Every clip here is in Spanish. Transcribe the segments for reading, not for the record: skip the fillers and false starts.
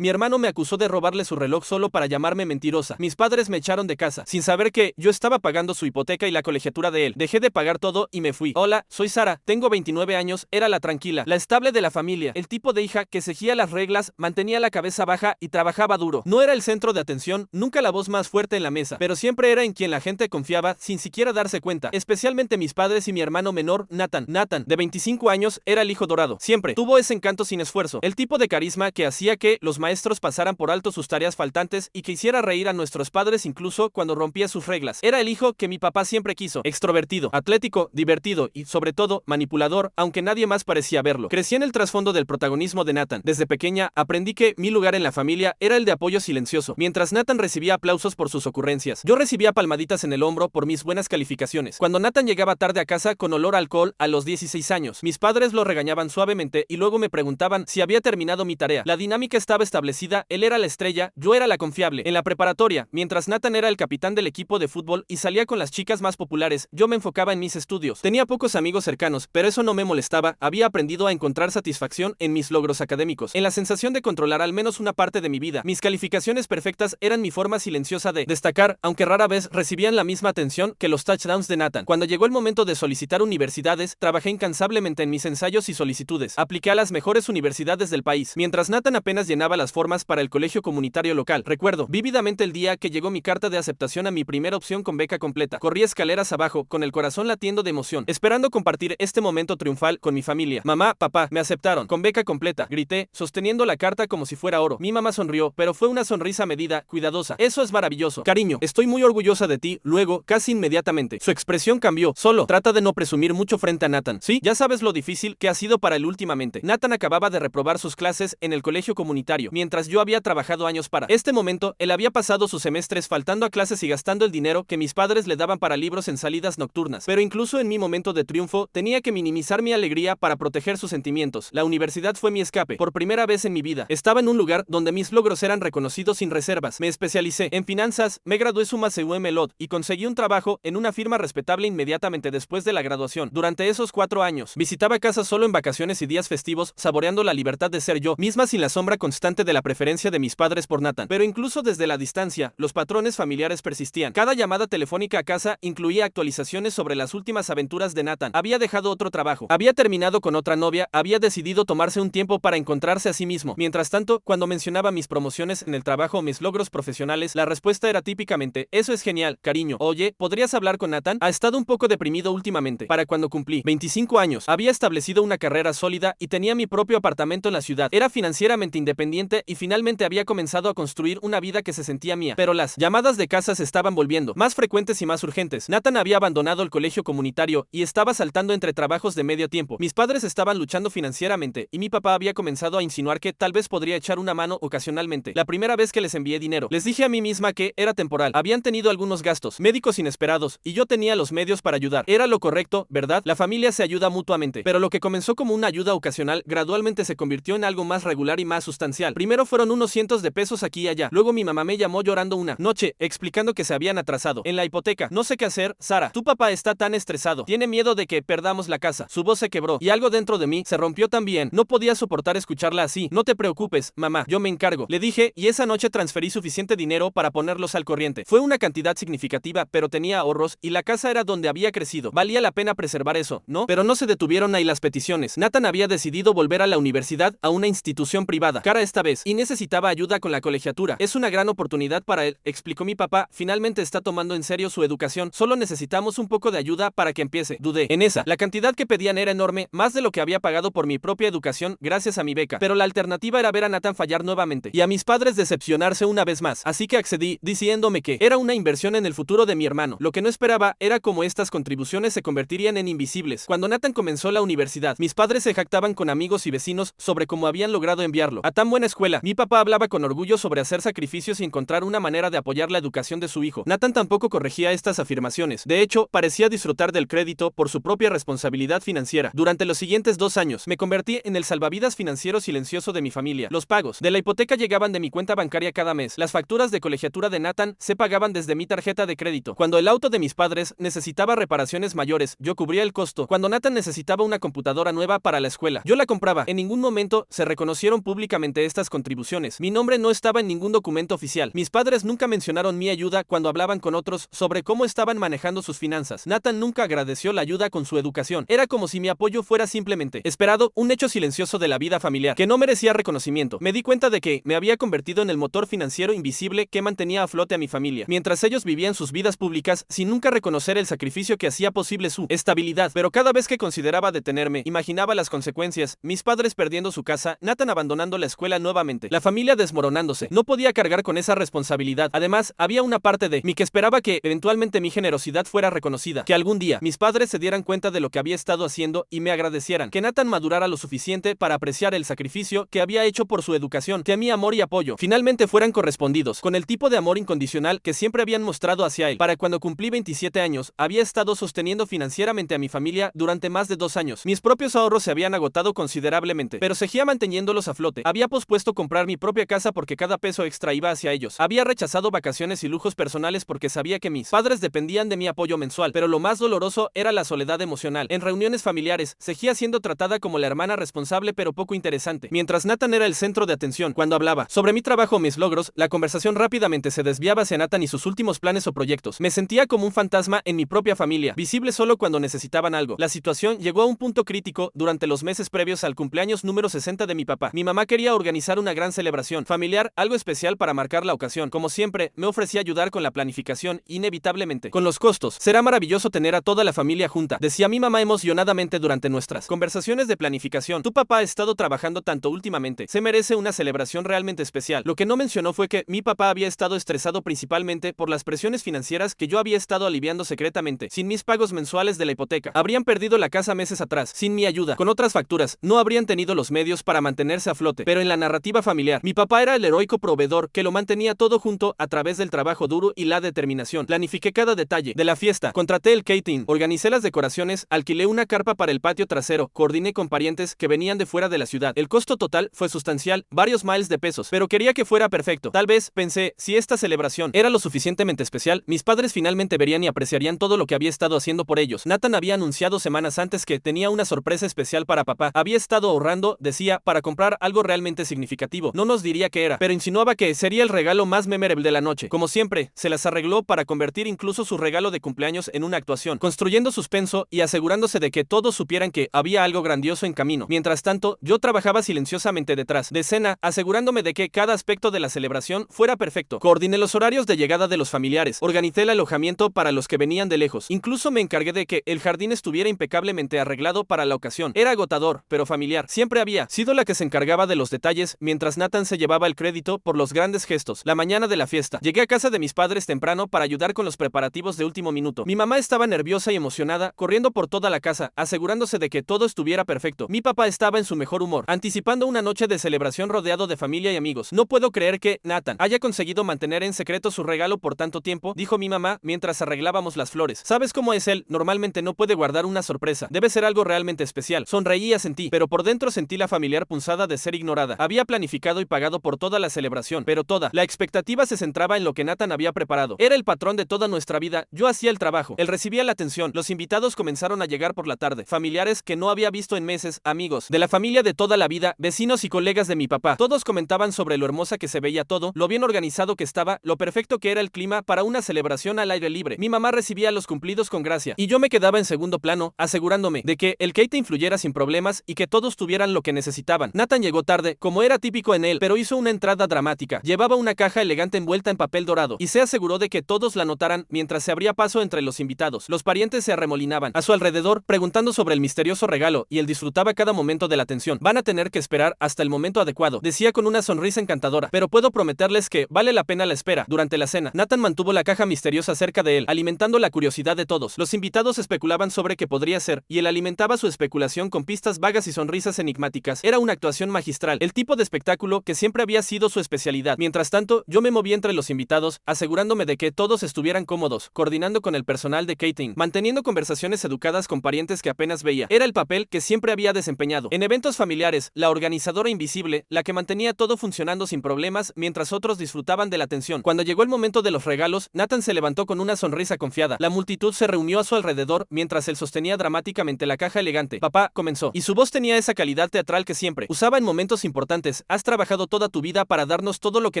Mi hermano me acusó de robarle su reloj solo para llamarme mentirosa. Mis padres me echaron de casa, sin saber que yo estaba pagando su hipoteca y la colegiatura de él. Dejé de pagar todo y me fui. Hola, soy Sara, tengo 29 años, era la tranquila, la estable de la familia, el tipo de hija que seguía las reglas, mantenía la cabeza baja y trabajaba duro. No era el centro de atención, nunca la voz más fuerte en la mesa, pero siempre era en quien la gente confiaba sin siquiera darse cuenta, especialmente mis padres y mi hermano menor, Nathan. Nathan, de 25 años, era el hijo dorado. Siempre tuvo ese encanto sin esfuerzo, el tipo de carisma que hacía que los maestros pasaran por alto sus tareas faltantes y que hiciera reír a nuestros padres incluso cuando rompía sus reglas. Era el hijo que mi papá siempre quiso, extrovertido, atlético, divertido y, sobre todo, manipulador, aunque nadie más parecía verlo. Crecí en el trasfondo del protagonismo de Nathan. Desde pequeña aprendí que mi lugar en la familia era el de apoyo silencioso. Mientras Nathan recibía aplausos por sus ocurrencias, yo recibía palmaditas en el hombro por mis buenas calificaciones. Cuando Nathan llegaba tarde a casa con olor a alcohol a los 16 años, mis padres lo regañaban suavemente y luego me preguntaban si había terminado mi tarea. La dinámica estaba establecida, él era la estrella, yo era la confiable. En la preparatoria, mientras Nathan era el capitán del equipo de fútbol y salía con las chicas más populares, yo me enfocaba en mis estudios. Tenía pocos amigos cercanos, pero eso no me molestaba. Había aprendido a encontrar satisfacción en mis logros académicos, en la sensación de controlar al menos una parte de mi vida. Mis calificaciones perfectas eran mi forma silenciosa de destacar, aunque rara vez recibían la misma atención que los touchdowns de Nathan. Cuando llegó el momento de solicitar universidades, trabajé incansablemente en mis ensayos y solicitudes. Apliqué a las mejores universidades del país, mientras Nathan apenas llenaba las formas para el colegio comunitario local. Recuerdo vívidamente el día que llegó mi carta de aceptación a mi primera opción con beca completa. Corrí escaleras abajo, con el corazón latiendo de emoción, esperando compartir este momento triunfal con mi familia. Mamá, papá, me aceptaron, con beca completa, grité, sosteniendo la carta como si fuera oro. Mi mamá sonrió, pero fue una sonrisa medida, cuidadosa. Eso es maravilloso. Cariño, estoy muy orgullosa de ti. Luego, casi inmediatamente, su expresión cambió. Solo, trata de no presumir mucho frente a Nathan. Sí, ya sabes lo difícil que ha sido para él últimamente. Nathan acababa de reprobar sus clases en el colegio comunitario, mientras yo había trabajado años para este momento. Él había pasado sus semestres faltando a clases y gastando el dinero que mis padres le daban para libros en salidas nocturnas. Pero incluso en mi momento de triunfo, tenía que minimizar mi alegría para proteger sus sentimientos. La universidad fue mi escape. Por primera vez en mi vida, estaba en un lugar donde mis logros eran reconocidos sin reservas. Me especialicé en finanzas, me gradué summa cum laude y conseguí un trabajo en una firma respetable inmediatamente después de la graduación. Durante esos 4 años, visitaba casa solo en vacaciones y días festivos, saboreando la libertad de ser yo misma sin la sombra constante de la preferencia de mis padres por Nathan. Pero incluso desde la distancia, los patrones familiares persistían. Cada llamada telefónica a casa incluía actualizaciones sobre las últimas aventuras de Nathan. Había dejado otro trabajo, había terminado con otra novia, había decidido tomarse un tiempo para encontrarse a sí mismo. Mientras tanto, cuando mencionaba mis promociones en el trabajo o mis logros profesionales, la respuesta era típicamente: eso es genial, cariño. Oye, ¿podrías hablar con Nathan? Ha estado un poco deprimido últimamente. Para cuando cumplí 25 años, había establecido una carrera sólida y tenía mi propio apartamento en la ciudad. Era financieramente independiente y finalmente había comenzado a construir una vida que se sentía mía. Pero las llamadas de casa se estaban volviendo más frecuentes y más urgentes. Nathan había abandonado el colegio comunitario y estaba saltando entre trabajos de medio tiempo. Mis padres estaban luchando financieramente y mi papá había comenzado a insinuar que tal vez podría echar una mano ocasionalmente. La primera vez que les envié dinero, les dije a mí misma que era temporal. Habían tenido algunos gastos médicos inesperados y yo tenía los medios para ayudar. Era lo correcto, ¿verdad? La familia se ayuda mutuamente. Pero lo que comenzó como una ayuda ocasional gradualmente se convirtió en algo más regular y más sustancial. Primero fueron unos cientos de pesos aquí y allá. Luego mi mamá me llamó llorando una noche, explicando que se habían atrasado en la hipoteca. No sé qué hacer, Sara. Tu papá está tan estresado. Tiene miedo de que perdamos la casa. Su voz se quebró y algo dentro de mí se rompió también. No podía soportar escucharla así. No te preocupes, mamá, yo me encargo, le dije, y esa noche transferí suficiente dinero para ponerlos al corriente. Fue una cantidad significativa, pero tenía ahorros y la casa era donde había crecido. Valía la pena preservar eso, ¿no? Pero no se detuvieron ahí las peticiones. Nathan había decidido volver a la universidad, a una institución privada, cara esta vez, y necesitaba ayuda con la colegiatura. Es una gran oportunidad para él, explicó mi papá. Finalmente está tomando en serio su educación. Solo necesitamos un poco de ayuda para que empiece. Dudé. En esa, la cantidad que pedían era enorme, más de lo que había pagado por mi propia educación gracias a mi beca. Pero la alternativa era ver a Nathan fallar nuevamente y a mis padres decepcionarse una vez más. Así que accedí, diciéndome que era una inversión en el futuro de mi hermano. Lo que no esperaba era cómo estas contribuciones se convertirían en invisibles. Cuando Nathan comenzó la universidad, mis padres se jactaban con amigos y vecinos sobre cómo habían logrado enviarlo a tan buena escuela. Mi papá hablaba con orgullo sobre hacer sacrificios y encontrar una manera de apoyar la educación de su hijo. Nathan tampoco corregía estas afirmaciones. De hecho, parecía disfrutar del crédito por su propia responsabilidad financiera. Durante los siguientes 2 años, me convertí en el salvavidas financiero silencioso de mi familia. Los pagos de la hipoteca llegaban de mi cuenta bancaria cada mes. Las facturas de colegiatura de Nathan se pagaban desde mi tarjeta de crédito. Cuando el auto de mis padres necesitaba reparaciones mayores, yo cubría el costo. Cuando Nathan necesitaba una computadora nueva para la escuela, yo la compraba. En ningún momento se reconocieron públicamente estas contribuciones. Mi nombre no estaba en ningún documento oficial. Mis padres nunca mencionaron mi ayuda cuando hablaban con otros sobre cómo estaban manejando sus finanzas. Nathan nunca agradeció la ayuda con su educación. Era como si mi apoyo fuera simplemente esperado, un hecho silencioso de la vida familiar, que no merecía reconocimiento. Me di cuenta de que me había convertido en el motor financiero invisible que mantenía a flote a mi familia, mientras ellos vivían sus vidas públicas sin nunca reconocer el sacrificio que hacía posible su estabilidad. Pero cada vez que consideraba detenerme, imaginaba las consecuencias: mis padres perdiendo su casa, Nathan abandonando la escuela nuevamente, la familia desmoronándose. No podía cargar con esa responsabilidad. Además, había una parte de mí que esperaba que eventualmente mi generosidad fuera reconocida, que algún día mis padres se dieran cuenta de lo que había estado haciendo y me agradecieran, que Nathan madurara lo suficiente para apreciar el sacrificio que había hecho por su educación, que mi amor y apoyo finalmente fueran correspondidos con el tipo de amor incondicional que siempre habían mostrado hacia él. Para cuando cumplí 27 años, había estado sosteniendo financieramente a mi familia durante más de 2 años. Mis propios ahorros se habían agotado considerablemente, pero seguía manteniéndolos a flote. Había pospuesto comprar mi propia casa porque cada peso extra iba hacia ellos. Había rechazado vacaciones y lujos personales porque sabía que mis padres dependían de mi apoyo mensual, pero lo más doloroso era la soledad emocional. En reuniones familiares, seguía siendo tratada como la hermana responsable pero poco interesante, mientras Nathan era el centro de atención. Cuando hablaba sobre mi trabajo o mis logros, la conversación rápidamente se desviaba hacia Nathan y sus últimos planes o proyectos. Me sentía como un fantasma en mi propia familia, visible solo cuando necesitaban algo. La situación llegó a un punto crítico durante los meses previos al cumpleaños número 60 de mi papá. Mi mamá quería organizar una gran celebración familiar, algo especial para marcar la ocasión. Como siempre, me ofrecí a ayudar con la planificación, inevitablemente con los costos. Será maravilloso tener a toda la familia junta, decía mi mamá emocionadamente durante nuestras conversaciones de planificación. Tu papá ha estado trabajando tanto últimamente, se merece una celebración realmente especial. Lo que no mencionó fue que mi papá había estado estresado principalmente por las presiones financieras que yo había estado aliviando secretamente. Sin mis pagos mensuales de la hipoteca, habrían perdido la casa meses atrás. Sin mi ayuda, con otras facturas, no habrían tenido los medios para mantenerse a flote. Pero en la narrativa familiar, mi papá era el heroico proveedor que lo mantenía todo junto a través del trabajo duro y la determinación. Planifiqué cada detalle de la fiesta, contraté el catering, organicé las decoraciones, alquilé una carpa para el patio trasero, coordiné con parientes que venían de fuera de la ciudad. El costo total fue sustancial, varios miles de pesos, pero quería que fuera perfecto. Tal vez, pensé, si esta celebración era lo suficientemente especial, mis padres finalmente verían y apreciarían todo lo que había estado haciendo por ellos. Nathan había anunciado semanas antes que tenía una sorpresa especial para papá. Había estado ahorrando, decía, para comprar algo realmente significativo. No nos diría qué era, pero insinuaba que sería el regalo más memorable de la noche. Como siempre, se las arregló para convertir incluso su regalo de cumpleaños en una actuación, construyendo suspenso y asegurándose de que todos supieran que había algo grandioso en camino. Mientras tanto, yo trabajaba silenciosamente detrás de escena, asegurándome de que cada aspecto de la celebración fuera perfecto. Coordiné los horarios de llegada de los familiares, organicé el alojamiento para los que venían de lejos. Incluso me encargué de que el jardín estuviera impecablemente arreglado para la ocasión. Era agotador, pero familiar. Siempre había sido la que se encargaba de los detalles, mientras Nathan se llevaba el crédito por los grandes gestos. La mañana de la fiesta, llegué a casa de mis padres temprano para ayudar con los preparativos de último minuto. Mi mamá estaba nerviosa y emocionada, corriendo por toda la casa, asegurándose de que todo estuviera perfecto. Mi papá estaba en su mejor humor, anticipando una noche de celebración rodeado de familia y amigos. No puedo creer que Nathan haya conseguido mantener en secreto su regalo por tanto tiempo, dijo mi mamá mientras arreglábamos las flores. ¿Sabes cómo es él? Normalmente no puede guardar una sorpresa. Debe ser algo realmente especial. Sonreí y asentí, pero por dentro sentí la familiar punzada de ser ignorada. Había planificado y pagado por toda la celebración, pero toda la expectativa se centraba en lo que Nathan había preparado. Era el patrón de toda nuestra vida. Yo hacía el trabajo, él recibía la atención. Los invitados comenzaron a llegar por la tarde, familiares que no había visto en meses, amigos de la familia de toda la vida, vecinos y colegas de mi papá. Todos comentaban sobre lo hermosa que se veía todo, lo bien organizado que estaba, lo perfecto que era el clima para una celebración al aire libre. Mi mamá recibía los cumplidos con gracia y yo me quedaba en segundo plano, asegurándome de que el catering fluyera sin problemas y que todos tuvieran lo que necesitaban. Nathan llegó tarde, como era típico en él, pero hizo una entrada dramática. Llevaba una caja elegante envuelta en papel dorado y se aseguró de que todos la notaran mientras se abría paso entre los invitados. Los parientes se arremolinaban a su alrededor preguntando sobre el misterioso regalo y él disfrutaba cada momento de la atención. Van a tener que esperar hasta el momento adecuado, decía con una sonrisa encantadora, pero puedo prometerles que vale la pena la espera. Durante la cena, Nathan mantuvo la caja misteriosa cerca de él, alimentando la curiosidad de todos. Los invitados especulaban sobre qué podría ser y él alimentaba su especulación con pistas vagas y sonrisas enigmáticas. Era una actuación magistral, el tipo de espectáculo que siempre había sido su especialidad. Mientras tanto, yo me moví entre los invitados, asegurándome de que todos estuvieran cómodos, coordinando con el personal de catering, manteniendo conversaciones educadas con parientes que apenas veía. Era el papel que siempre había desempeñado. En eventos familiares, la organizadora invisible, la que mantenía todo funcionando sin problemas mientras otros disfrutaban de la atención. Cuando llegó el momento de los regalos, Nathan se levantó con una sonrisa confiada. La multitud se reunió a su alrededor mientras él sostenía dramáticamente la caja elegante. Papá, comenzó, y su voz tenía esa calidad teatral que siempre usaba en momentos importantes. inventes, has trabajado toda tu vida para darnos todo lo que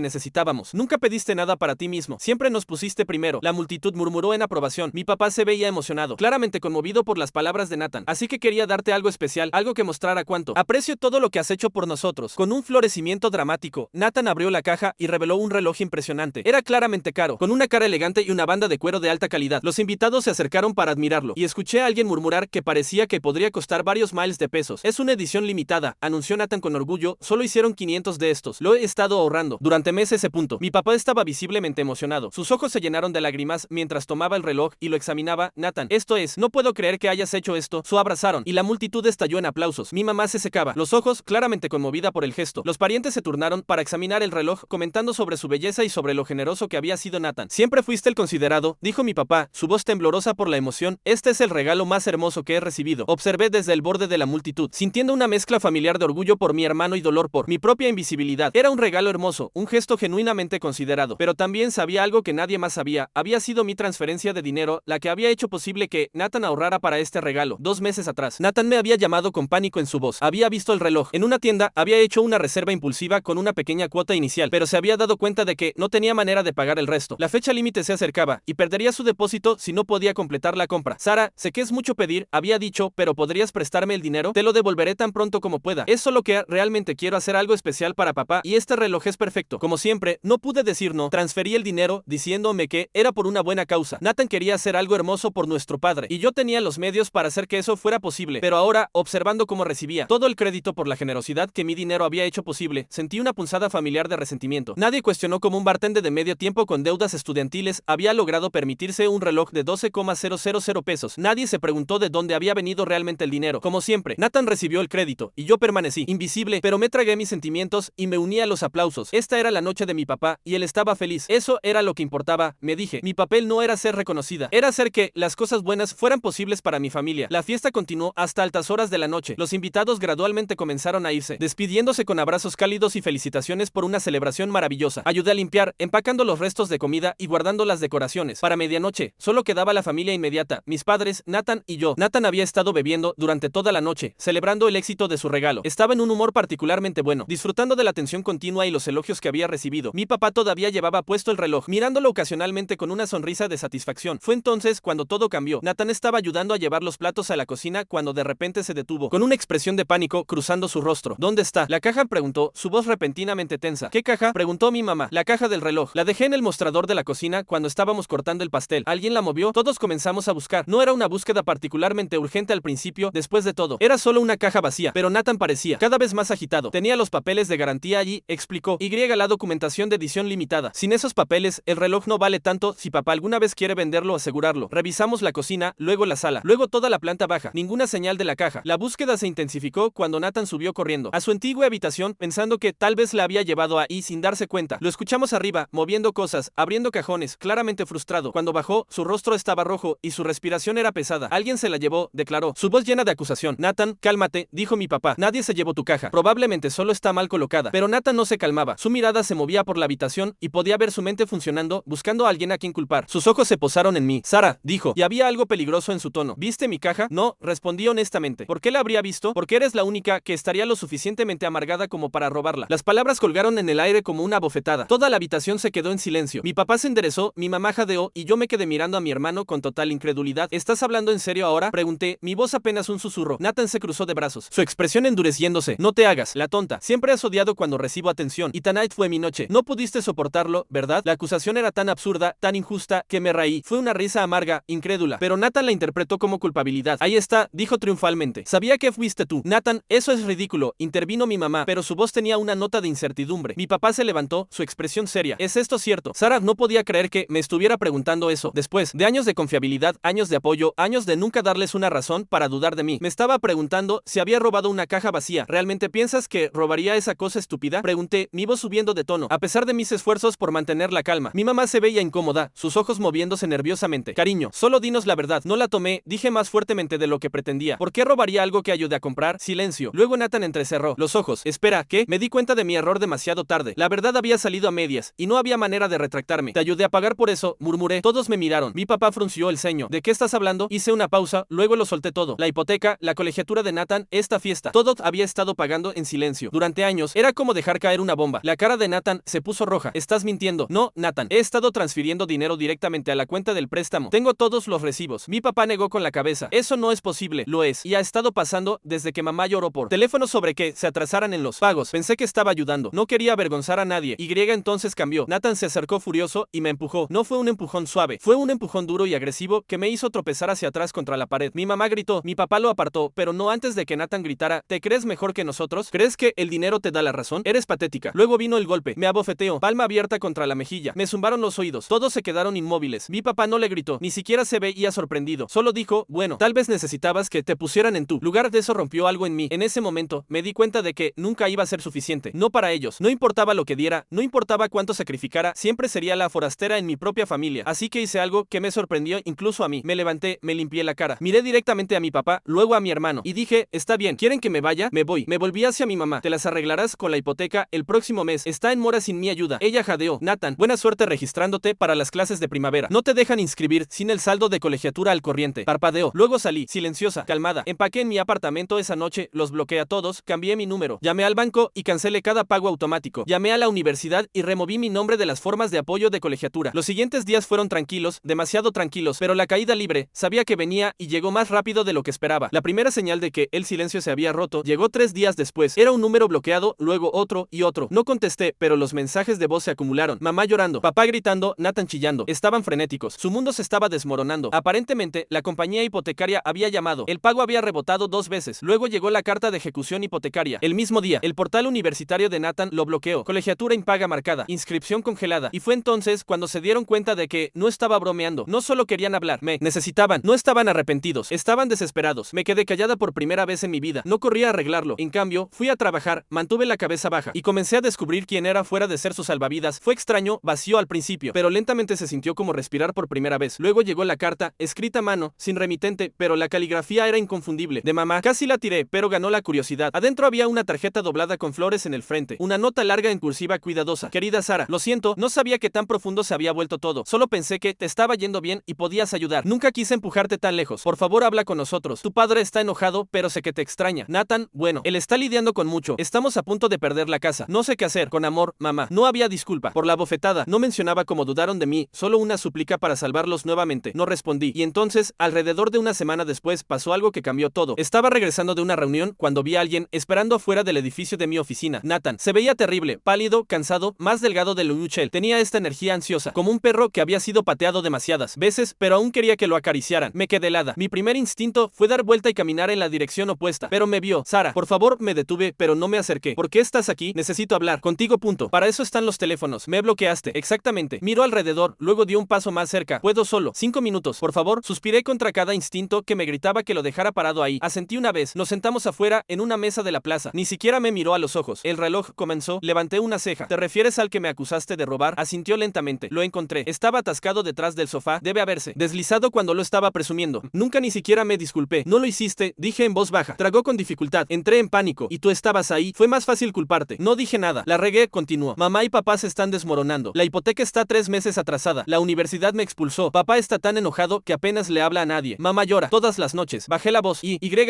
necesitábamos. Nunca pediste nada para ti mismo. Siempre nos pusiste primero. La multitud murmuró en aprobación. Mi papá se veía emocionado, claramente conmovido por las palabras de Nathan. Así que quería darte algo especial, algo que mostrara cuánto aprecio todo lo que has hecho por nosotros. Con un florecimiento dramático, Nathan abrió la caja y reveló un reloj impresionante. Era claramente caro, con una cara elegante y una banda de cuero de alta calidad. Los invitados se acercaron para admirarlo, y escuché a alguien murmurar que parecía que podría costar varios miles de pesos. Es una edición limitada, anunció Nathan con orgullo. Solo hicieron 500 de estos. Lo he estado ahorrando durante meses. Mi papá estaba visiblemente emocionado. Sus ojos se llenaron de lágrimas mientras tomaba el reloj y lo examinaba. Nathan, esto es, no puedo creer que hayas hecho esto. Se abrazaron y la multitud estalló en aplausos. Mi mamá se secaba los ojos, claramente conmovida por el gesto. Los parientes se turnaron para examinar el reloj, comentando sobre su belleza y sobre lo generoso que había sido Nathan. Siempre fuiste el considerado, dijo mi papá, su voz temblorosa por la emoción. Este es el regalo más hermoso que he recibido. Observé desde el borde de la multitud, sintiendo una mezcla familiar de orgullo por mi hermano y dolor por mi propia invisibilidad. Era un regalo hermoso, un gesto genuinamente considerado, pero también sabía algo que nadie más sabía. Había sido mi transferencia de dinero la que había hecho posible que Nathan ahorrara para este regalo. 2 meses atrás, Nathan me había llamado con pánico en su voz. Había visto el reloj en una tienda, había hecho una reserva impulsiva con una pequeña cuota inicial, pero se había dado cuenta de que no tenía manera de pagar el resto. La fecha límite se acercaba y perdería su depósito si no podía completar la compra. Sara, sé que es mucho pedir, había dicho, pero ¿podrías prestarme el dinero? Te lo devolveré tan pronto como pueda. Es solo que realmente quiero hacer algo especial para papá y este reloj es perfecto. Como siempre, no pude decir no. Transferí el dinero diciéndome que era por una buena causa. Nathan quería hacer algo hermoso por nuestro padre y yo tenía los medios para hacer que eso fuera posible. Pero ahora, observando cómo recibía todo el crédito por la generosidad que mi dinero había hecho posible, sentí una punzada familiar de resentimiento. Nadie cuestionó cómo un bartender de medio tiempo con deudas estudiantiles había logrado permitirse un reloj de 12,000 pesos. Nadie se preguntó de dónde había venido realmente el dinero. Como siempre, Nathan recibió el crédito y yo permanecí invisible, pero me tragué mis sentimientos y me uní a los aplausos. Esta era la noche de mi papá y él estaba feliz. Eso era lo que importaba, me dije. Mi papel no era ser reconocida, era hacer que las cosas buenas fueran posibles para mi familia. La fiesta continuó hasta altas horas de la noche. Los invitados gradualmente comenzaron a irse, despidiéndose con abrazos cálidos y felicitaciones por una celebración maravillosa. Ayudé a limpiar, empacando los restos de comida y guardando las decoraciones. Para medianoche, solo quedaba la familia inmediata, mis padres, Nathan y yo. Nathan había estado bebiendo durante toda la noche, celebrando el éxito de su regalo. Estaba en un humor particularmente bueno, disfrutando de la atención continua y los elogios que había recibido. Mi papá todavía llevaba puesto el reloj, mirándolo ocasionalmente con una sonrisa de satisfacción. Fue entonces cuando todo cambió. Nathan estaba ayudando a llevar los platos a la cocina cuando de repente se detuvo, con una expresión de pánico cruzando su rostro. ¿Dónde está? La caja, preguntó, su voz repentinamente tensa. ¿Qué caja? Preguntó mi mamá. La caja del reloj. La dejé en el mostrador de la cocina cuando estábamos cortando el pastel. ¿Alguien la movió? Todos comenzamos a buscar. No era una búsqueda particularmente urgente al principio, después de todo. Era solo una caja vacía, pero Nathan parecía cada vez más agitado. Tenía los papeles de garantía allí, explicó. La documentación de edición limitada. Sin esos papeles, el reloj no vale tanto. Si papá alguna vez quiere venderlo, asegurarlo. Revisamos la cocina, luego la sala, luego toda la planta baja. Ninguna señal de la caja. La búsqueda se intensificó cuando Nathan subió corriendo a su antigua habitación, pensando que tal vez la había llevado ahí sin darse cuenta. Lo escuchamos arriba, moviendo cosas, abriendo cajones, claramente frustrado. Cuando bajó, su rostro estaba rojo y su respiración era pesada. Alguien se la llevó, declaró, su voz llena de acusación. Nathan, cálmate, dijo mi papá. Nadie se llevó tu caja. Probablemente solo está mal colocada. Pero Nathan no se calmaba. Su mirada se movía por la habitación y podía ver su mente funcionando, buscando a alguien a quien culpar. Sus ojos se posaron en mí. Sara, dijo, y había algo peligroso en su tono. ¿Viste mi caja? No, respondí honestamente. ¿Por qué la habría visto? Porque eres la única que estaría lo suficientemente amargada como para robarla. Las palabras colgaron en el aire como una bofetada. Toda la habitación se quedó en silencio. Mi papá se enderezó, mi mamá jadeó y yo me quedé mirando a mi hermano con total incredulidad. ¿Estás hablando en serio ahora? Pregunté, mi voz apenas un susurro. Nathan se cruzó de brazos, su expresión endureciéndose. No te hagas, la tonta. Siempre has odiado cuando recibo atención y tonight fue mi noche. No pudiste soportarlo, ¿verdad? La acusación era tan absurda, tan injusta, que me reí. Fue una risa amarga, incrédula, pero Nathan la interpretó como culpabilidad. Ahí está, dijo triunfalmente. Sabía que fuiste tú. Nathan, eso es ridículo, intervino mi mamá, pero su voz tenía una nota de incertidumbre. Mi papá se levantó, su expresión seria. ¿Es esto cierto? Sara no podía creer que me estuviera preguntando eso. Después de años de confiabilidad, años de apoyo, años de nunca darles una razón para dudar de mí, me estaba preguntando si había robado una caja vacía. ¿Realmente piensas que robaría esa cosa estúpida? Pregunté, mi voz subiendo de tono, a pesar de mis esfuerzos por mantener la calma. Mi mamá se veía incómoda, sus ojos moviéndose nerviosamente. Cariño, solo dinos la verdad. No la tomé, dije más fuertemente de lo que pretendía. ¿Por qué robaría algo que ayude a comprar? Silencio. Luego Nathan entrecerró los ojos. Espera, ¿qué? Me di cuenta de mi error demasiado tarde. La verdad había salido a medias y no había manera de retractarme. Te ayudé a pagar por eso, murmuré. Todos me miraron. Mi papá frunció el ceño. ¿De qué estás hablando? Hice una pausa, luego lo solté todo. La hipoteca, la colegiatura de Nathan, esta fiesta. Todo había estado pagando en silencio. Durante años, era como dejar caer una bomba. La cara de Nathan se puso roja. Estás mintiendo. No, Nathan. He estado transfiriendo dinero directamente a la cuenta del préstamo. Tengo todos los recibos. Mi papá negó con la cabeza. Eso no es posible. Lo es. Y ha estado pasando desde que mamá lloró por teléfono sobre que se atrasaran en los pagos. Pensé que estaba ayudando. No quería avergonzar a nadie. Y entonces cambió. Nathan se acercó furioso y me empujó. No fue un empujón suave. Fue un empujón duro y agresivo que me hizo tropezar hacia atrás contra la pared. Mi mamá gritó. Mi papá lo apartó, pero no antes de que Nathan gritara. ¿Te crees mejor que nosotros? ¿Crees que el dinero te da la razón? Eres patética. Luego vino el golpe. Me abofeteó. Palma abierta contra la mejilla. Me zumbaron los oídos. Todos se quedaron inmóviles. Mi papá no le gritó. Ni siquiera se veía sorprendido. Solo dijo, bueno, tal vez necesitabas que te pusieran en tu lugar. De eso rompió algo en mí. En ese momento, me di cuenta de que nunca iba a ser suficiente. No para ellos. No importaba lo que diera. No importaba cuánto sacrificara. Siempre sería la forastera en mi propia familia. Así que hice algo que me sorprendió incluso a mí. Me levanté, me limpié la cara. Miré directamente a mi papá, luego a mi hermano. Y dije, está bien. ¿Quieren que me vaya? Me voy. Me volví hacia mi mamá. Te las arreglarás con la hipoteca el próximo mes. Está en mora sin mi ayuda. Ella jadeó. Nathan, buena suerte registrándote para las clases de primavera. No te dejan inscribir sin el saldo de colegiatura al corriente. Parpadeó. Luego salí, silenciosa, calmada. Empaqué en mi apartamento esa noche, los bloqueé a todos, cambié mi número. Llamé al banco y cancelé cada pago automático. Llamé a la universidad y removí mi nombre de las formas de apoyo de colegiatura. Los siguientes días fueron tranquilos, demasiado tranquilos, pero la caída libre sabía que venía y llegó más rápido de lo que esperaba. La primera señal de que el silencio se había roto llegó 3 días después. Era un número bloqueado, luego otro y otro. No contesté, pero los mensajes de voz se acumularon. Mamá llorando, papá gritando, Nathan chillando. Estaban frenéticos. Su mundo se estaba desmoronando. Aparentemente, la compañía hipotecaria había llamado. El pago había rebotado 2 veces. Luego llegó la carta de ejecución hipotecaria. El mismo día, el portal universitario de Nathan lo bloqueó. Colegiatura impaga marcada. Inscripción congelada. Y fue entonces cuando se dieron cuenta de que no estaba bromeando. No solo querían hablar, me necesitaban. No estaban arrepentidos. Estaban desesperados. Me quedé callada por primera vez en mi vida. No corría a arreglarlo. En cambio, fui a trabajar, mantuve la cabeza baja y comencé a descubrir quién era fuera de ser su salvavidas. Fue extraño, vacío al principio, pero lentamente se sintió como respirar por primera vez. Luego llegó la carta, escrita a mano, sin remitente, pero la caligrafía era inconfundible. De mamá, casi la tiré, pero ganó la curiosidad. Adentro había una tarjeta doblada con flores en el frente. Una nota larga en cursiva cuidadosa. Querida Sara, lo siento, no sabía que tan profundo se había vuelto todo. Solo pensé que te estaba yendo bien y podías ayudar. Nunca quise empujarte tan lejos. Por favor, habla con nosotros. Tu padre está enojado, pero sé que te extraña. Nathan, bueno, él está lidiando con mucho. Estamos a punto de perder la casa. No sé qué hacer. Con amor, mamá. No había disculpa por la bofetada. No mencionaba cómo dudaron de mí, solo una súplica para salvarlos nuevamente. No respondí. Y entonces, alrededor de una semana después, pasó algo que cambió todo. Estaba regresando de una reunión cuando vi a alguien esperando afuera del edificio de mi oficina. Nathan se veía terrible, pálido, cansado, más delgado de lo usual. Tenía esta energía ansiosa, como un perro que había sido pateado demasiadas veces, pero aún quería que lo acariciaran. Me quedé helada. Mi primer instinto fue dar vuelta y caminar en la dirección opuesta, pero me vio. Sara, por favor, me detuve, pero no me acerqué. ¿Por qué estás aquí? Necesito hablar contigo, punto. Para eso están los teléfonos. Me bloqueaste. Exactamente. Miró alrededor, luego dio un paso más cerca. Puedo solo. 5 minutos, por favor. Suspiré contra cada instinto que me gritaba que lo dejara parado ahí. Asentí una vez. Nos sentamos afuera en una mesa de la plaza. Ni siquiera me miró a los ojos. El reloj comenzó. Levanté una ceja. ¿Te refieres al que me acusaste de robar? Asintió lentamente. Lo encontré. Estaba atascado detrás del sofá. Debe haberse deslizado cuando lo estaba presumiendo. Nunca ni siquiera me disculpé. No lo hiciste, dije en voz baja. Tragó con dificultad. Entré en pánico. Y tú estabas ahí. Fue más fácil culparte. No dije nada. La regué, continuó. Mamá y papá se están desmoronando. La hipoteca está 3 meses atrasada. La universidad me expulsó. Papá está tan enojado que apenas le habla a nadie. Mamá llora todas las noches. Bajé la voz.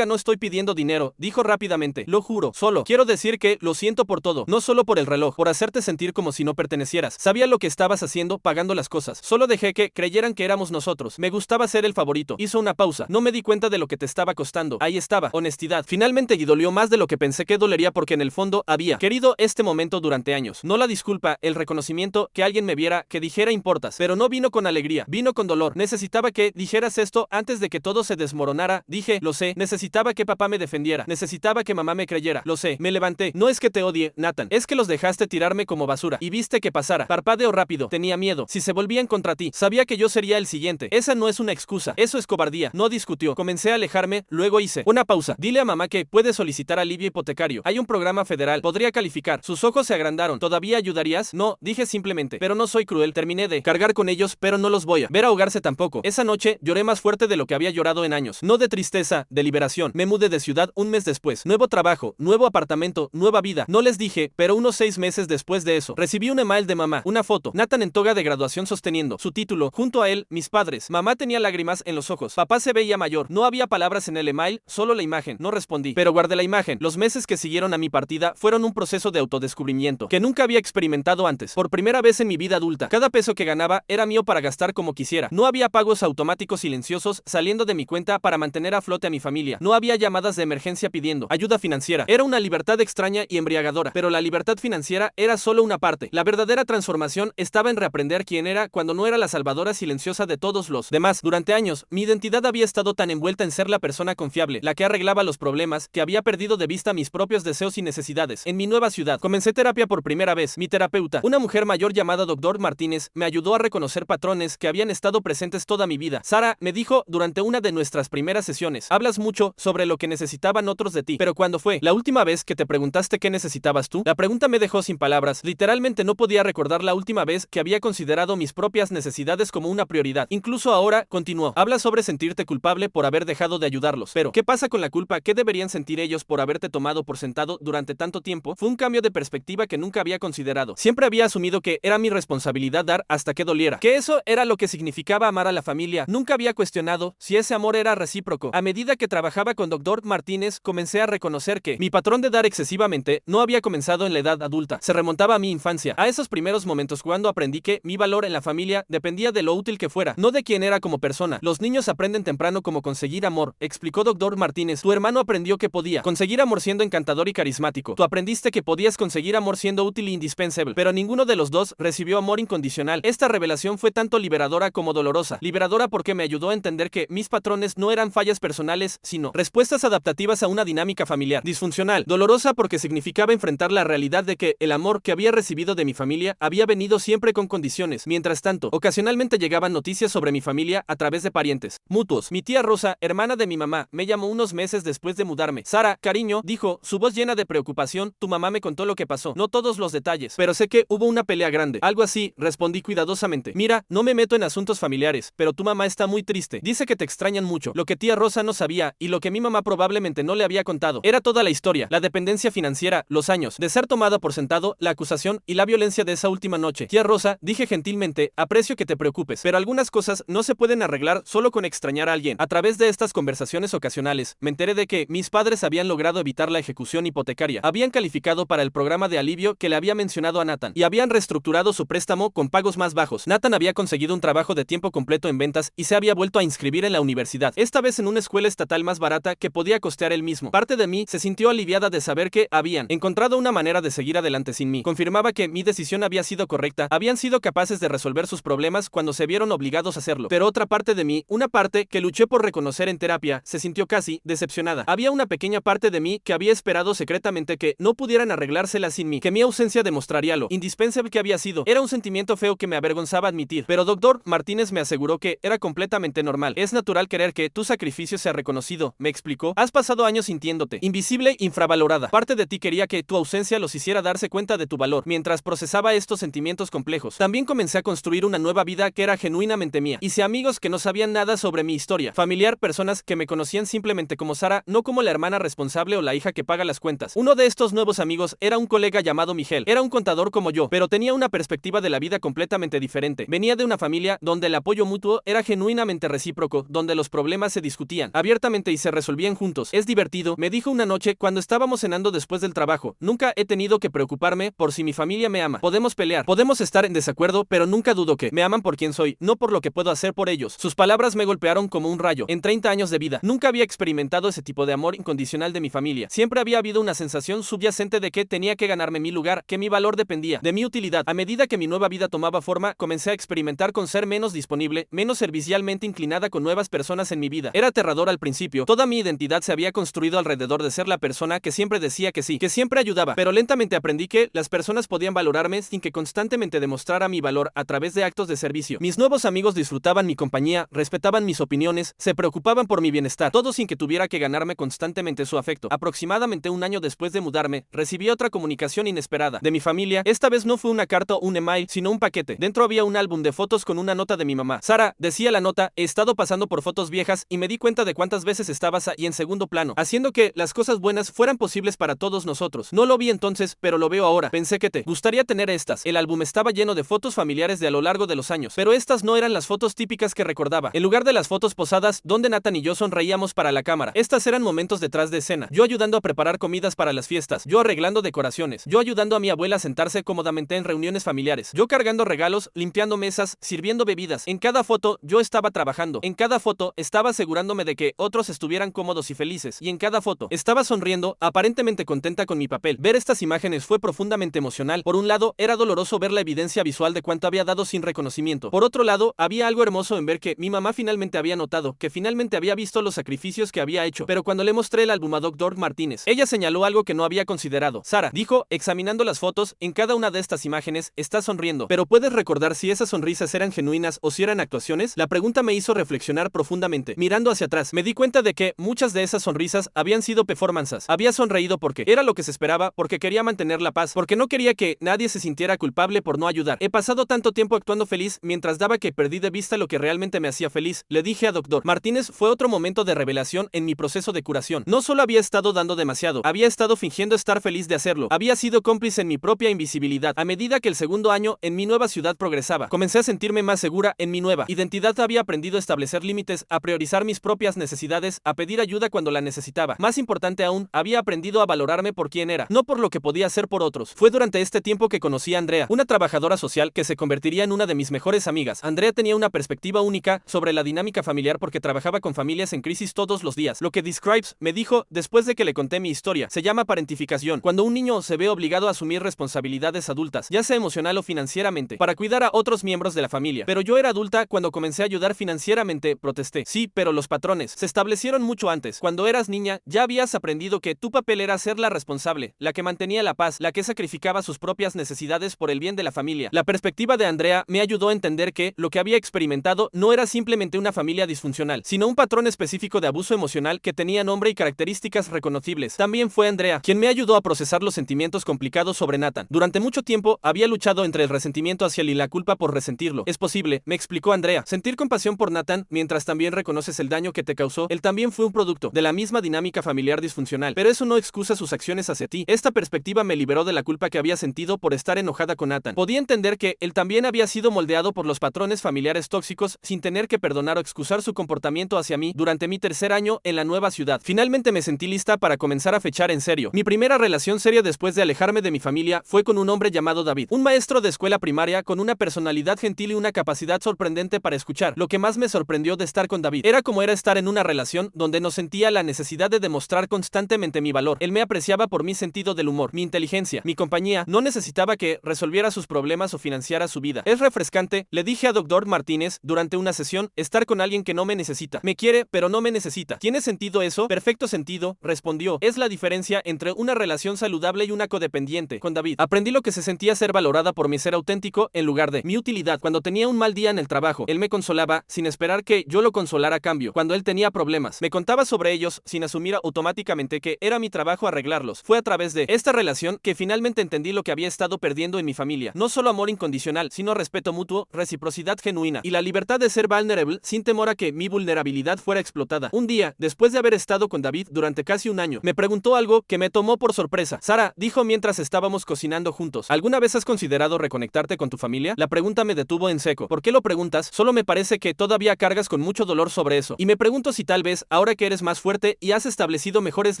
No estoy pidiendo dinero, dijo rápidamente. Lo juro. Solo quiero decir que lo siento por todo. No solo por el reloj, por hacerte sentir como si no pertenecieras. Sabía lo que estabas haciendo, pagando las cosas. Solo dejé que creyeran que éramos nosotros. Me gustaba ser el favorito. Hizo una pausa. No me di cuenta de lo que te estaba costando. Ahí estaba. Honestidad. Finalmente y dolió más de lo que pensé que dolería porque en el fondo había querido este momento durante años. No la disculpa, el reconocimiento, que alguien me viera, que dijera importas. Pero no vino con alegría. Vino con dolor. Necesitaba que dijeras esto antes de que todo se desmoronara. Dije, lo sé. Necesitaba que papá me defendiera. Necesitaba que mamá me creyera. Lo sé. Me levanté. No es que te odie, Nathan. Es que los dejaste tirarme como basura. Y viste que pasara. Parpadeo rápido. Tenía miedo. Si se volvían contra ti. Sabía que yo sería el siguiente. Esa no es una excusa. Eso es cobardía. No discutió. Comencé a alejarme. Luego hice una pausa. Dile a mamá que puede solicitar alivio hipotecario. Hay un programa federal. Podría calificar. Sus ojos se agrandaron. ¿Todavía ayudarías? No, dije simplemente. Pero no soy cruel. Terminé de cargar con ellos, pero no los voy a ver ahogarse tampoco. Esa noche lloré más fuerte de lo que había llorado en años. No de tristeza, de liberación. Me mudé de ciudad un mes después. Nuevo trabajo, nuevo apartamento, nueva vida. No les dije, pero unos 6 meses después de eso, recibí un email de mamá. Una foto. Nathan en toga de graduación sosteniendo su título. Junto a él, mis padres. Mamá tenía lágrimas en los ojos. Papá se veía mayor. No había palabras en el email, solo la imagen. No respondí, pero guardé la imagen. Los meses que siguieron a mi partida fueron un proceso de autodescubrimiento que nunca había experimentado antes. Por primera vez en mi vida adulta, cada peso que ganaba era mío para gastar como quisiera. No había pagos automáticos silenciosos saliendo de mi cuenta para mantener a flote a mi familia. No había llamadas de emergencia pidiendo ayuda financiera. Era una libertad extraña y embriagadora, pero la libertad financiera era solo una parte. La verdadera transformación estaba en reaprender quién era cuando no era la salvadora silenciosa de todos los demás. Durante años, mi identidad había estado tan envuelta en ser la persona confiable, la que arreglaba los problemas, que había perdido de vista mis propios deseos y necesidades. En mi nueva ciudad, comencé terapia por primera vez. Mi terapeuta, una mujer mayor llamada Dr. Martínez, me ayudó a reconocer patrones que habían estado presentes toda mi vida. Sara, me dijo durante una de nuestras primeras sesiones, hablas mucho sobre lo que necesitaban otros de ti, pero ¿cuándo fue la última vez que te preguntaste qué necesitabas tú? La pregunta me dejó sin palabras. Literalmente no podía recordar la última vez que había considerado mis propias necesidades como una prioridad. Incluso ahora, continuó, hablas sobre sentirte culpable por haber dejado de ayudarlos. Pero, ¿qué pasa con la culpa? ¿Qué deberían sentir ellos por haberte tomado por sentado durante tanto tiempo? Fue un cambio de perspectiva que nunca había considerado. Siempre había asumido que era mi responsabilidad dar hasta que doliera, que eso era lo que significaba amar a la familia. Nunca había cuestionado si ese amor era recíproco. A medida que trabajaba con Dr. Martínez, comencé a reconocer que mi patrón de dar excesivamente no había comenzado en la edad adulta. Se remontaba a mi infancia, a esos primeros momentos cuando aprendí que mi valor en la familia dependía de lo útil que fuera, no de quién era como persona. Los niños aprenden temprano cómo conseguir amor, explicó Dr. Martínez. Tu hermano aprendió que podía conseguir amor siendo encantador y carismático. Tú aprendiste que podías conseguir amor siendo útil e indispensable, pero ninguno de los dos recibió amor incondicional. Esta revelación fue tanto liberadora como dolorosa. Liberadora porque me ayudó a entender que mis patrones no eran fallas personales, sino respuestas adaptativas a una dinámica familiar disfuncional. Dolorosa porque significaba enfrentar la realidad de que el amor que había recibido de mi familia había venido siempre con condiciones. Mientras tanto, ocasionalmente llegaban noticias sobre mi familia a través de parientes mutuos. Mi tía Rosa, hermana de mi mamá, me llamó unos meses después de mudarme. Sara, cariño, dijo, su voz llena de preocupación, tu mamá me contó lo que pasó. No todos los detalles, pero sé que hubo una pelea grande. Algo así, respondí cuidadosamente. Mira, no me meto en asuntos familiares, pero tu mamá está muy triste. Dice que te extrañan mucho. Lo que tía Rosa no sabía, y lo que mi mamá probablemente no le había contado, era toda la historia. La dependencia financiera, los años de ser tomada por sentado, la acusación y la violencia de esa última noche. Tía Rosa, dije gentilmente, aprecio que te preocupes, pero algunas cosas no se pueden arreglar solo con extrañar a alguien. A través de estas conversaciones ocasionales, me enteré de que mis padres habían logrado evitar la ejecución hipotecaria, habían calificado para el programa de alivio que le había mencionado a Nathan, y habían reestructurado su préstamo con pagos más bajos. Nathan había conseguido un trabajo de tiempo completo en ventas y se había vuelto a inscribir en la universidad, esta vez en una escuela estatal más barata que podía costear él mismo. Parte de mí se sintió aliviada de saber que habían encontrado una manera de seguir adelante sin mí. Confirmaba que mi decisión había sido correcta, habían sido capaces de resolver sus problemas cuando se vieron obligados a hacerlo. Pero otra parte de mí, una parte que luché por reconocer en terapia, se sintió casi decepcionada. Había una pequeña parte de mí que había esperado secretamente que no pudieran arreglársela sin mí, que mi ausencia demostraría lo indispensable que había sido. Era un sentimiento feo que me avergonzaba admitir, pero Dr. Martínez me aseguró que era completamente normal. Es natural querer que tu sacrificio sea reconocido, me explicó. Has pasado años sintiéndote invisible, infravalorada. Parte de ti quería que tu ausencia los hiciera darse cuenta de tu valor. Mientras procesaba estos sentimientos complejos, también comencé a construir una nueva vida que era genuinamente mía. Hice amigos que no sabían nada sobre mi historia familiar, personas que me conocían simplemente como Sara, no como la hermana responsable o la hija que paga las cuentas. Uno de estos nuevos amigos era un colega llamado Miguel. Era un contador como yo, pero tenía una perspectiva de la vida completamente diferente. Venía de una familia donde el apoyo mutuo era genuinamente recíproco, donde los problemas se discutían abiertamente y se resolvían juntos. Es divertido, me dijo una noche cuando estábamos cenando después del trabajo. Nunca he tenido que preocuparme por si mi familia me ama. Podemos pelear, podemos estar en desacuerdo, pero nunca dudo que me aman por quien soy, no por lo que puedo hacer por ellos. Sus palabras me golpearon como un rayo. En 30 años de vida, nunca había experimentado ese tipo de amor incondicional de mi familia. Siempre había habido una sensación subyacente de que tenía que ganarme mi lugar, que mi valor dependía de mi utilidad. A medida que mi nueva vida tomaba forma, comencé a experimentar con ser menos disponible, menos servicialmente inclinada con nuevas personas en mi vida. Era aterrador al principio. Toda mi identidad se había construido alrededor de ser la persona que siempre decía que sí, que siempre ayudaba, pero lentamente aprendí que las personas podían valorarme sin que constantemente demostrara mi valor a través de actos de servicio. Mis nuevos amigos disfrutaban mi compañía, respetaban mis opiniones, se preocupaban por mi bienestar, todo sin que tuviera que ganarme constantemente su afecto. Aproximadamente un año después de mudarme, recibí otra comunicación inesperada de mi familia. Esta vez no fue una carta o un email, sino un paquete. Dentro había un álbum de fotos con una nota de mi mamá. Sara, decía la nota, he estado pasando por fotos viejas y me di cuenta de cuántas veces estabas ahí en segundo plano, haciendo que las cosas buenas fueran posibles para todos nosotros. No lo vi entonces, pero lo veo ahora. Pensé que te gustaría tener estas. El álbum estaba lleno de fotos familiares de a lo largo de los años, pero estas no eran las fotos típicas que recordaba. En lugar de las fotos posadas donde Nathan y yo sonreíamos para la cámara, estas eran momentos detrás de escena. Yo ayudando a preparar comida prendas para las fiestas, yo arreglando decoraciones, yo ayudando a mi abuela a sentarse cómodamente en reuniones familiares, yo cargando regalos, limpiando mesas, sirviendo bebidas. En cada foto yo estaba trabajando, en cada foto estaba asegurándome de que otros estuvieran cómodos y felices, y en cada foto estaba sonriendo, aparentemente contenta con mi papel. Ver estas imágenes fue profundamente emocional. Por un lado, era doloroso ver la evidencia visual de cuánto había dado sin reconocimiento. Por otro lado, había algo hermoso en ver que mi mamá finalmente había notado, que finalmente había visto los sacrificios que había hecho. Pero cuando le mostré el álbum a Dr. Martínez, ella señaló algo que no había considerado. Sara, dijo, examinando las fotos, en cada una de estas imágenes está sonriendo. ¿Pero puedes recordar si esas sonrisas eran genuinas o si eran actuaciones? La pregunta me hizo reflexionar profundamente. Mirando hacia atrás, me di cuenta de que muchas de esas sonrisas habían sido performances. Había sonreído porque era lo que se esperaba, porque quería mantener la paz, porque no quería que nadie se sintiera culpable por no ayudar. He pasado tanto tiempo actuando feliz mientras daba que perdí de vista lo que realmente me hacía feliz. Le dije a Dr. Martínez, fue otro momento de revelación en mi proceso de curación. No solo había estado dando demasiado, había estado fingiendo estar feliz de hacerlo. Había sido cómplice en mi propia invisibilidad. A medida que el segundo año en mi nueva ciudad progresaba, comencé a sentirme más segura en mi nueva identidad. Había aprendido a establecer límites, a priorizar mis propias necesidades, a pedir ayuda cuando la necesitaba. Más importante aún, había aprendido a valorarme por quien era, no por lo que podía hacer por otros. Fue durante este tiempo que conocí a Andrea, una trabajadora social que se convertiría en una de mis mejores amigas. Andrea tenía una perspectiva única sobre la dinámica familiar porque trabajaba con familias en crisis todos los días. Lo que Describes me dijo después de que le conté mi historia se llama parentificación, cuando un niño se ve obligado a asumir responsabilidades adultas, ya sea emocional o financieramente, para cuidar a otros miembros de la familia. Pero yo era adulta cuando comencé a ayudar financieramente, protesté. Sí, pero los patrones se establecieron mucho antes. Cuando eras niña, ya habías aprendido que tu papel era ser la responsable, la que mantenía la paz, la que sacrificaba sus propias necesidades por el bien de la familia. La perspectiva de Andrea me ayudó a entender que lo que había experimentado no era simplemente una familia disfuncional, sino un patrón específico de abuso emocional que tenía nombre y características reconocibles. También fue Andrea quien me ayudó a procesar los sentimientos complicados sobre Nathan. Durante mucho tiempo había luchado entre el resentimiento hacia él y la culpa por resentirlo. Es posible, me explicó Andrea, sentir compasión por Nathan mientras también reconoces el daño que te causó. Él también fue un producto de la misma dinámica familiar disfuncional, pero eso no excusa sus acciones hacia ti. Esta perspectiva me liberó de la culpa que había sentido por estar enojada con Nathan. Podía entender que él también había sido moldeado por los patrones familiares tóxicos sin tener que perdonar o excusar su comportamiento hacia mí durante mi tercer año en la nueva ciudad. Finalmente me sentí lista para comenzar a fechar en serio. Mi primera relación seria después de alejarme de mi familia fue con un hombre llamado David, un maestro de escuela primaria con una personalidad gentil y una capacidad sorprendente para escuchar. Lo que más me sorprendió de estar con David era como era estar en una relación donde no sentía la necesidad de demostrar constantemente mi valor. Él me apreciaba por mi sentido del humor, mi inteligencia, mi compañía. No necesitaba que resolviera sus problemas o financiara su vida. Es refrescante, le dije a Dr. Martínez durante una sesión, estar con alguien que no me necesita. Me quiere, pero no me necesita. ¿Tiene sentido eso? Perfecto sentido, respondió. Es la diferencia entre una relación saludable y una codependiente. Con David aprendí lo que se sentía ser valorada por mi ser auténtico en lugar de mi utilidad. Cuando tenía un mal día en el trabajo, él me consolaba sin esperar que yo lo consolara a cambio. Cuando él tenía problemas, me contaba sobre ellos sin asumir automáticamente que era mi trabajo arreglarlos. Fue a través de esta relación que finalmente entendí lo que había estado perdiendo en mi familia. No solo amor incondicional, sino respeto mutuo, reciprocidad genuina y la libertad de ser vulnerable sin temor a que mi vulnerabilidad fuera explotada. Un día, después de haber estado con David durante casi un año, me preguntó algo que me tomó por sorpresa. Sara, dijo mientras estábamos cocinando juntos, ¿alguna vez has considerado reconectarte con tu familia? La pregunta me detuvo en seco. ¿Por qué lo preguntas? Solo me parece que todavía cargas con mucho dolor sobre eso. Y me pregunto si tal vez, ahora que eres más fuerte y has establecido mejores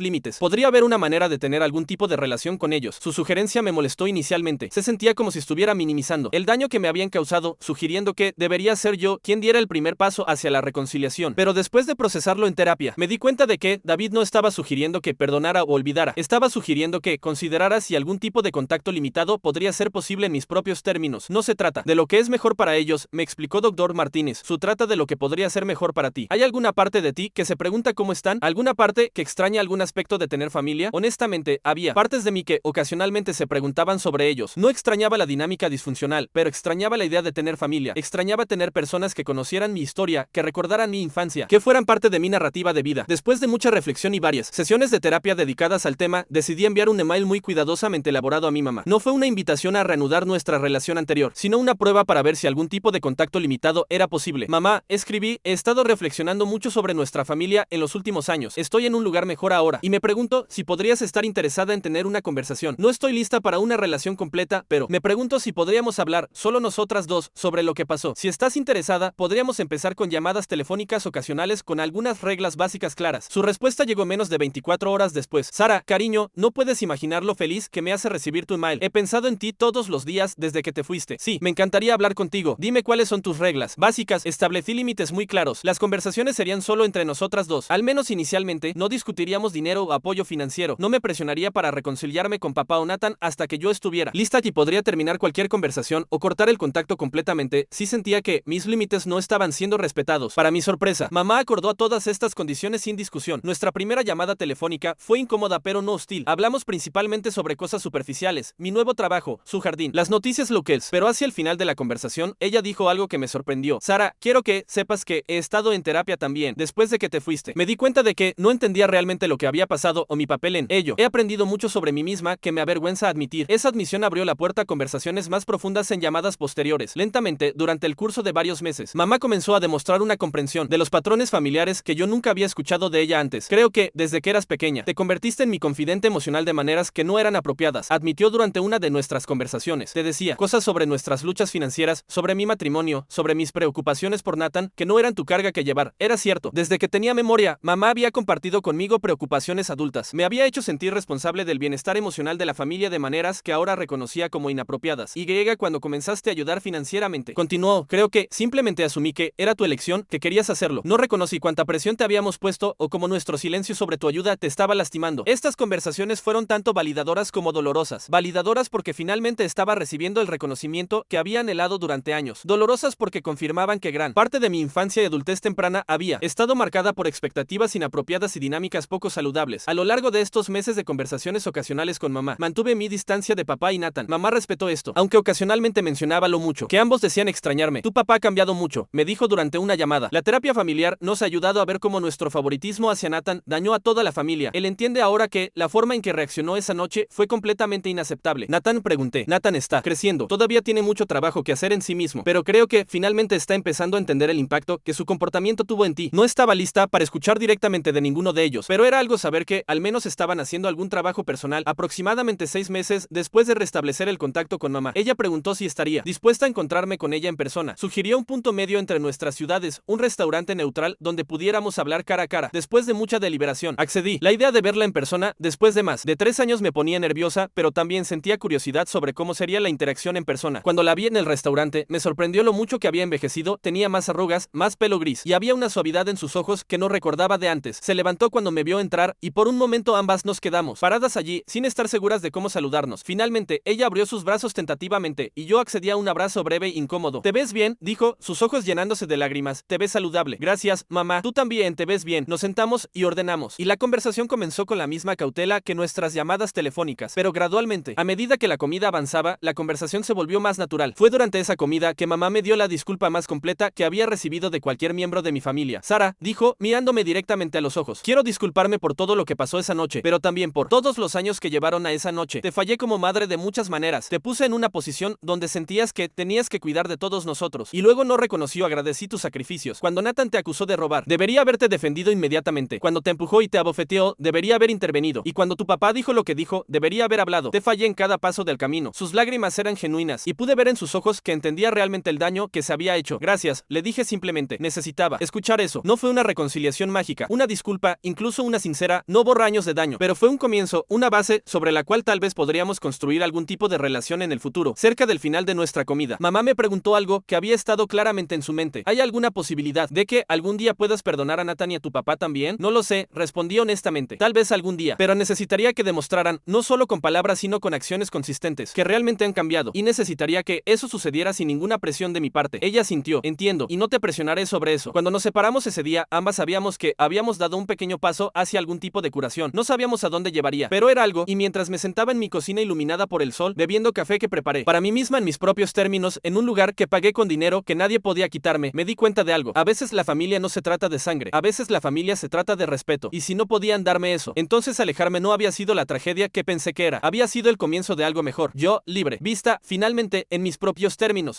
límites, podría haber una manera de tener algún tipo de relación con ellos. Su sugerencia me molestó inicialmente. Se sentía como si estuviera minimizando el daño que me habían causado, sugiriendo que debería ser yo quien diera el primer paso hacia la reconciliación. Pero después de procesarlo en terapia, me di cuenta de que David no estaba sugiriendo que perdonara o olvidara. Estaba sugiriendo que considerara si algún tipo de contacto limitado podría ser posible en mis propios términos. No se trata de lo que es mejor para ellos, me explicó Dr. Martínez. Se trata de lo que podría ser mejor para ti. ¿Hay alguna parte de ti que se pregunta cómo están? ¿Alguna parte que extraña algún aspecto de tener familia? Honestamente, había partes de mí que ocasionalmente se preguntaban sobre ellos. No extrañaba la dinámica disfuncional, pero extrañaba la idea de tener familia. Extrañaba tener personas que conocieran mi historia, que recordaran mi infancia, que fueran parte de mi narrativa de vida. Después de mucha reflexión y varias sesiones de terapia dedicadas al tema, decidí enviar un email muy cuidadosamente elaborado a mi mamá. No fue una invitación a reanudar nuestra relación anterior, sino una prueba para ver si algún tipo de contacto limitado era posible. Mamá, escribí, he estado reflexionando mucho sobre nuestra familia en los últimos años. Estoy en un lugar mejor ahora, y me pregunto si podrías estar interesada en tener una conversación. No estoy lista para una relación completa, pero me pregunto si podríamos hablar, solo nosotras dos, sobre lo que pasó. Si estás interesada, podríamos empezar con llamadas telefónicas ocasionales con algunas reglas básicas claras. Su respuesta llegó menos de 24 horas después. Sara, cariño, no puedes imaginar lo feliz que me hace recibir tu email. He pensado en ti todos los días desde que te fuiste. Sí, me encantaría hablar contigo. Dime cuáles son tus reglas básicas. Establecí límites muy claros. Las conversaciones serían solo entre nosotras dos. Al menos inicialmente, no discutiríamos dinero o apoyo financiero. No me presionaría para reconciliarme con papá o Nathan hasta que yo estuviera lista y podría terminar cualquier conversación o cortar el contacto completamente si sentía que mis límites no estaban siendo respetados. Para mi sorpresa, mamá acordó a todas estas condiciones sin discusión. Nuestra primera llamada telefónica fue incómoda pero no hostil. Hablamos principalmente sobre cosas superficiales, mi nuevo trabajo, su jardín, las noticias locales, pero hacia el final de la conversación, ella dijo algo que me sorprendió. Sara, quiero que sepas que he estado en terapia también, después de que te fuiste. Me di cuenta de que no entendía realmente lo que había pasado o mi papel en ello. He aprendido mucho sobre mí misma que me avergüenza admitir. Esa admisión abrió la puerta a conversaciones más profundas en llamadas posteriores. Lentamente, durante el curso de varios meses, mamá comenzó a demostrar una comprensión de los patrones familiares que yo nunca había escuchado de ella antes. Creo que, desde que eras pequeña, te convertiste en mi confidente emocional de maneras que no eran apropiadas, admitió durante una de nuestras conversaciones. Te decía cosas sobre nuestras luchas financieras, sobre mi matrimonio, sobre mis preocupaciones por Nathan, que no eran tu carga que llevar. Era cierto, desde que tenía memoria, mamá había compartido conmigo preocupaciones adultas. Me había hecho sentir responsable del bienestar emocional de la familia de maneras que ahora reconocía como inapropiadas. Y cuando comenzaste a ayudar financieramente. Continuó, creo que simplemente asumí que era tu elección, que querías hacerlo. No reconocí cuánta presión te habíamos puesto o cómo nuestro silencio sobre tu ayuda te estaba lastimando. Estas conversaciones fueron tanto validadoras como dolorosas. Validadoras porque finalmente estaba recibiendo el reconocimiento que había anhelado durante años. Dolorosas porque confirmaban que gran parte de mi infancia y adultez temprana había estado marcada por expectativas inapropiadas y dinámicas poco saludables. A lo largo de estos meses de conversaciones ocasionales con mamá, mantuve mi distancia de papá y Nathan. Mamá respetó esto, aunque ocasionalmente mencionaba lo mucho que ambos decían extrañarme. Tu papá ha cambiado mucho, me dijo durante una llamada. La terapia familiar nos ha ayudado a ver cómo nuestro favoritismo hacia Nathan dañó a toda la familia. Él entiende ahora que la forma en que reaccionó esa noche fue completamente inaceptable. Nathan, pregunté. Nathan está creciendo, todavía tiene mucho trabajo que hacer en sí mismo, pero creo que finalmente está empezando a entender el impacto que su comportamiento tuvo en ti. No estaba lista para escuchar directamente de ninguno de ellos, pero era algo saber que al menos estaban haciendo algún trabajo personal. Aproximadamente 6 meses después de restablecer el contacto con mamá, ella preguntó si estaría dispuesta a encontrarme con ella en persona. Sugirió un punto medio entre nuestras ciudades, un restaurante neutral donde pudiéramos hablar cara a cara. Después de mucha deliberación, accedí. La idea de verla en persona, después de más de 3 años, me ponía nerviosa, pero también sentía curiosidad sobre cómo sería la interacción en persona. Cuando la vi en el restaurante, me sorprendió lo mucho que había envejecido. Tenía más arrugas, más pelo gris, y había una suavidad en sus ojos que no recordaba de antes. Se levantó cuando me vio entrar, y por un momento ambas nos quedamos paradas allí, sin estar seguras de cómo saludarnos. Finalmente, ella abrió sus brazos tentativamente, y yo accedí a un abrazo breve e incómodo. ¿Te ves bien?, dijo, sus ojos llenándose de lágrimas. Te ves saludable. Gracias, mamá. Tú también te ves bien. Nos sentamos y ordenamos, y la conversación comenzó con la misma cautela que nuestras llamadas telefónicas, pero gradualmente, a medida que la comida avanzaba, la conversación se volvió más natural. Fue durante esa comida que mamá me dio la disculpa más completa que había recibido de cualquier miembro de mi familia. Sara, dijo, mirándome directamente a los ojos, quiero disculparme por todo lo que pasó esa noche, pero también por todos los años que llevaron a esa noche. Te fallé como madre de muchas maneras. Te puse en una posición donde sentías que tenías que cuidar de todos nosotros, y luego no reconoció. Agradecí tus sacrificios. Cuando Nathan te acusó de robar, debería haberte defendido inmediatamente. Cuando te empujó y te abofeteó, debería haber intervenido. Y cuando tu papá dijo lo que dijo, debería haber hablado. Te fallé en cada paso del camino. Sus lágrimas eran genuinas, y pude ver en sus ojos que entendía realmente el daño que se había hecho. Gracias, le dije simplemente. Necesitaba escuchar eso. No fue una reconciliación mágica, una disculpa, incluso una sincera, no borra años de daño, pero fue un comienzo, una base sobre la cual tal vez podríamos construir algún tipo de relación en el futuro. Cerca del final de nuestra comida, mamá me preguntó algo que había estado claramente en su mente. ¿Hay alguna posibilidad de que algún día puedas perdonar a Nathan y a tu papá también? No lo sé, respondí honestamente. Tal vez algún día, pero necesitaría que demostraran, no solo con palabras sino con acciones consistentes, que realmente han cambiado, y necesitaría que eso sucediera sin ninguna presión de mi parte. Ella sintió, entiendo, y no te presionaré sobre eso. Cuando nos separamos ese día, ambas sabíamos que habíamos dado un pequeño paso hacia algún tipo de curación. No sabíamos a dónde llevaría, pero era algo, y mientras me sentaba en mi cocina iluminada por el sol, bebiendo café que preparé para mí misma en mis propios términos, en un lugar que pagué con dinero que nadie podía quitarme, me di cuenta de algo. A veces la familia no se trata de sangre, a veces la familia se trata de respeto, y si no podían darme eso, entonces alejarme no había sido la tragedia que pensé que era, había sido el comienzo de algo mejor. Yo, libre, vista, finalmente, en mis propios términos.